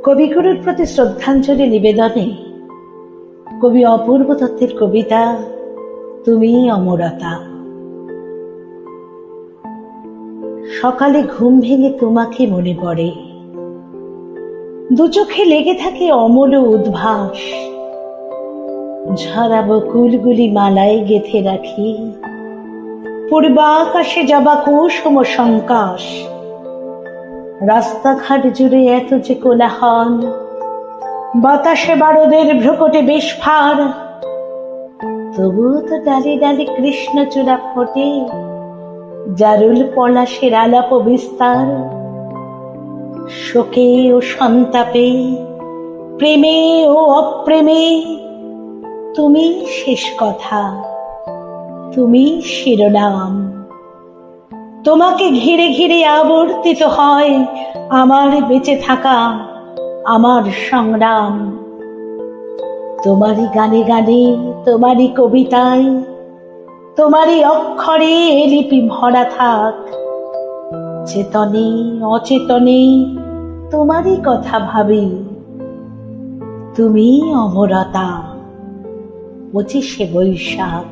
কবিগুরুর প্রতি শ্রদ্ধাঞ্জলি নিবেদনে কবি অপূর্ব দত্তের কবিতা তুমি অমরতা। সকালে ঘুম ভেঙে তোমাকে মনে পড়ে, দু চোখে লেগে থাকে অমল উদ্ভাস। ঝরা বকুলগুলি মালায় গেথে রাখি, পূর্বাকাশে জবা কুসুম সংকাশ। রাস্তাঘাট জুড়ে এত যে কোলাহল, বাতাসে বারদের ভ্রুকটে বিস্ফার। তবুও তো ডালে ডালে কৃষ্ণচূড়া ফোটে, জারুল পলাশের আলাপ বিস্তার। শোকে ও সন্তাপে, প্রেমে ও অপ্রেমে, তুমি শেষ কথা, তুমি শিরোনাম। তোমাকে ঘিরে ঘিরে আবর্তিত হয় আমার বেঁচে থাকা, আমার সংগ্রাম। তোমারই গানে গানে, তোমারই কবিতায়, তোমারই অক্ষরে এ লিপি ভরা থাক। চেতনে অচেতনে তোমারই কথা ভাবি, তুমি অমরতা। 25শে বৈশাখ।